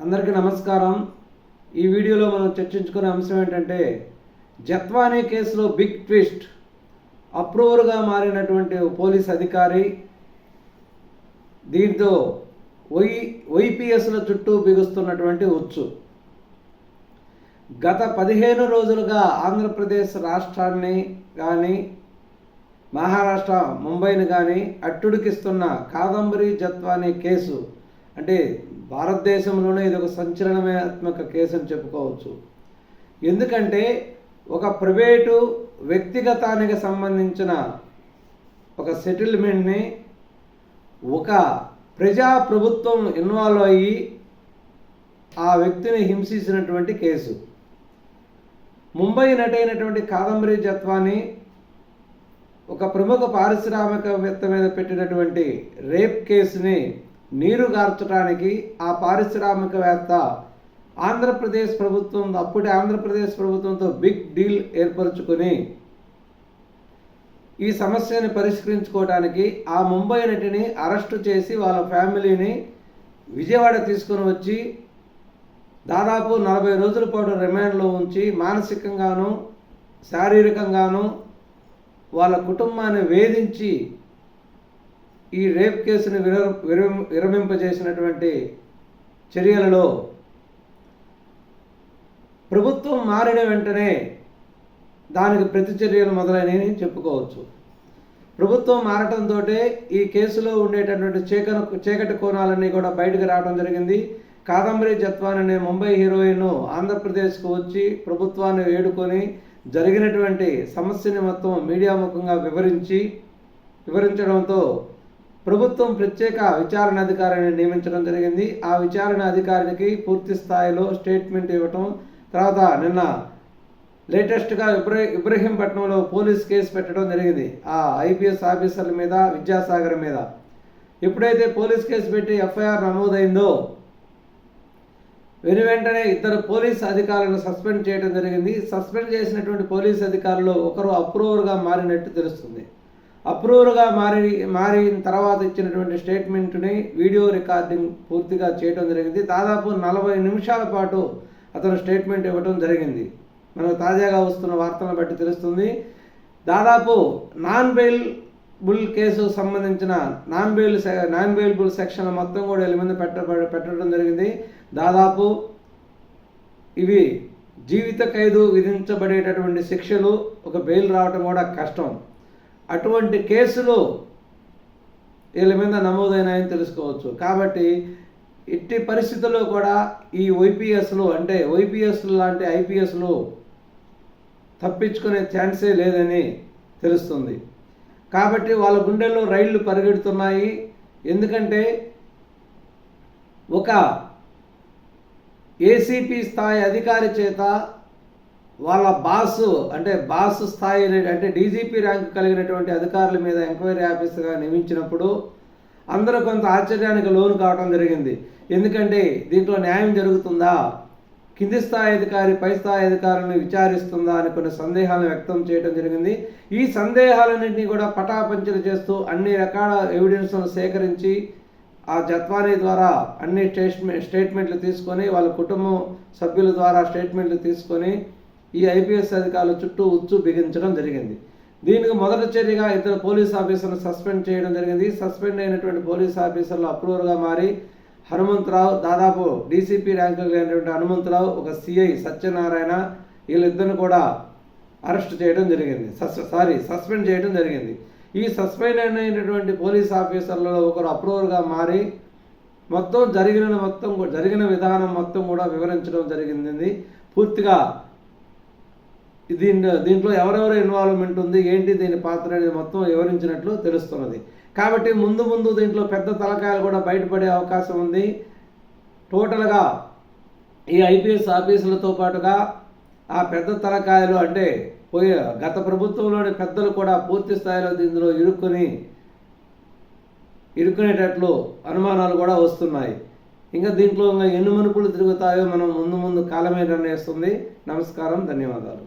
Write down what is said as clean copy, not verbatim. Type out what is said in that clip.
అందరికీ నమస్కారం. ఈ వీడియోలో మనం చర్చించుకునే అంశం ఏంటంటే, జత్వానీ కేసులో బిగ్ ట్విస్ట్. అప్రూవర్గా మారినటువంటి పోలీస్ అధికారి దీంతో వైపీఎస్ల చుట్టూ బిగుస్తున్నటువంటి ఉచ్చు. గత 15 రోజులుగా ఆంధ్రప్రదేశ్ రాష్ట్రాన్ని కానీ మహారాష్ట్ర ముంబైని కానీ అట్టుడికిస్తున్న కాదంబరి జత్వానీ కేసు అంటే భారతదేశంలోనే ఇది ఒక సంచలనాత్మక కేసు అని చెప్పుకోవచ్చు. ఎందుకంటే ఒక ప్రైవేటు వ్యక్తిగతానికి సంబంధించిన ఒక సెటిల్మెంట్ని ఒక ప్రభుత్వం ఇన్వాల్వ్ అయ్యి ఆ వ్యక్తిని హింసించినటువంటి కేసు. ముంబై నటైనటువంటి కాదంబరి జత్వానీ ఒక ప్రముఖ పారిశ్రామికవేత్త మీద పెట్టినటువంటి రేప్ కేసుని నీరుగార్చడానికి ఆ పారిశ్రామికవేత్త ఆంధ్రప్రదేశ్ ప్రభుత్వంతో బిగ్ డీల్ ఏర్పరచుకొని ఈ సమస్యని పరిష్కరించుకోవడానికి ఆ ముంబై నటిని అరెస్టు చేసి వాళ్ళ ఫ్యామిలీని విజయవాడ తీసుకుని వచ్చి దాదాపు 40 రోజుల పాటు రిమాండ్లో ఉంచి మానసికంగాను శారీరకంగాను వాళ్ళ కుటుంబాన్ని వేధించి ఈ రేప్ కేసును విరమింపజేసినటువంటి చర్యలలో ప్రభుత్వం మారిన వెంటనే దానికి ప్రతిచర్యలు మొదలైనవి చెప్పుకోవచ్చు. ప్రభుత్వం మారటంతో ఈ కేసులో ఉండేటటువంటి చీకటి కోణాలన్నీ కూడా బయటకు రావడం జరిగింది. కాదంబరి జత్వానీ అనే ముంబై హీరోయిన్ ఆంధ్రప్రదేశ్కు వచ్చి ప్రభుత్వాన్ని వేడుకొని జరిగినటువంటి సమస్యని మొత్తం మీడియా ముఖంగా వివరించడంతో ప్రభుత్వం ప్రత్యేక విచారణ అధికారిని నియమించడం జరిగింది. ఆ విచారణ అధికారికి పూర్తి స్థాయిలో స్టేట్మెంట్ ఇవ్వటం, తర్వాత నిన్న లేటెస్ట్గా ఇబ్రహీంపట్నంలో పోలీస్ కేసు పెట్టడం జరిగింది. ఆ ఐపీఎస్ ఆఫీసర్ల మీద, విద్యాసాగర్ మీద. ఎప్పుడైతే పోలీస్ కేసు పెట్టి ఎఫ్ఐఆర్ నమోదైందో వెంటనే 2 పోలీస్ అధికారులను సస్పెండ్ చేయడం జరిగింది. సస్పెండ్ చేసినటువంటి పోలీస్ అధికారులు ఒకరు అప్రూవర్గా మారినట్టు తెలుస్తుంది. అప్రూవర్గా మారిన తర్వాత ఇచ్చినటువంటి స్టేట్మెంట్ని వీడియో రికార్డింగ్ పూర్తిగా చేయడం జరిగింది. దాదాపు 40 నిమిషాల పాటు అతను స్టేట్మెంట్ ఇవ్వడం జరిగింది. మనకు తాజాగా వస్తున్న వార్తలను బట్టి తెలుస్తుంది. దాదాపు నాన్ బెయిలబుల్ కేసు సంబంధించిన నాన్ బెయిలబుల్ సెక్షన్ మొత్తం కూడా వీళ్ళ మీద పెట్టడం జరిగింది. దాదాపు ఇవి జీవిత ఖైదు విధించబడేటటువంటి శిక్షలు, ఒక బెయిల్ రావడం కూడా కష్టం. అటువంటి కేసులు వీళ్ళ మీద నమోదైనాయని తెలుసుకోవచ్చు. కాబట్టి ఎట్టి పరిస్థితుల్లో కూడా ఈ వైపీఎస్లు లాంటి ఐపీఎస్లు తప్పించుకునే ఛాన్సే లేదని తెలుస్తుంది. కాబట్టి వాళ్ళ గుండెల్లో రైళ్లు పరిగెడుతున్నాయి. ఎందుకంటే ఒక ఏసీపీ స్థాయి అధికారి చేత వాళ్ళ బాస్ స్థాయి అంటే డీజీపీ ర్యాంక్ కలిగినటువంటి అధికారుల మీద ఎంక్వైరీ ఆఫీసర్గా నియమించినప్పుడు అందరూ కొంత ఆశ్చర్యానికి లోను కావడం జరిగింది. ఎందుకంటే దీంట్లో న్యాయం జరుగుతుందా, కింది స్థాయి అధికారి పై స్థాయి అధికారులను విచారిస్తుందా అని కొన్ని సందేహాలను వ్యక్తం చేయడం జరిగింది. ఈ సందేహాలన్నింటినీ కూడా పటాపంచలు చేస్తూ అన్ని రకాల ఎవిడెన్స్లను సేకరించి ఆ జత్వానీ ద్వారా అన్ని స్టేట్మెంట్లు తీసుకొని, వాళ్ళ కుటుంబం సభ్యుల ద్వారా స్టేట్మెంట్లు తీసుకొని ఈ ఐపీఎస్ అధికారుల చుట్టూ ఉచ్చు బిగించడం జరిగింది. దీనికి మొదటి చర్యగా 2 పోలీస్ ఆఫీసర్లను సస్పెండ్ చేయడం జరిగింది. సస్పెండ్ అయినటువంటి పోలీస్ ఆఫీసర్లు అప్రూవర్గా మారి హనుమంతరావు, దాదాపు డీసీపీ ర్యాంకు అయినటువంటి హనుమంతరావు, ఒక సిఐ సత్యనారాయణ, వీళ్ళిద్దరిని కూడా సస్పెండ్ చేయడం జరిగింది. ఈ సస్పెండ్ అయినటువంటి పోలీస్ ఆఫీసర్లలో ఒకరు అప్రూవర్గా మారి జరిగిన విధానం మొత్తం కూడా వివరించడం జరిగింది. పూర్తిగా దీంట్లో ఎవరెవరు ఇన్వాల్వ్మెంట్ ఉంది, ఏంటి దీని పాత్ర అనేది మొత్తం వివరించినట్లు తెలుస్తున్నది. కాబట్టి ముందు దీంట్లో పెద్ద తలకాయలు కూడా బయటపడే అవకాశం ఉంది. టోటల్గా ఈ ఐపీఎస్ ఆఫీసులతో పాటుగా ఆ పెద్ద తలకాయలు అంటే గత ప్రభుత్వంలోని పెద్దలు కూడా పూర్తి స్థాయిలో దీనిలో ఇరుక్కునేటట్లు అనుమానాలు కూడా వస్తున్నాయి. ఇంకా దీంట్లో ఎన్ని మనుపులు తిరుగుతాయో మనం ముందు కాలమే నిర్ణయిస్తుంది. నమస్కారం, ధన్యవాదాలు.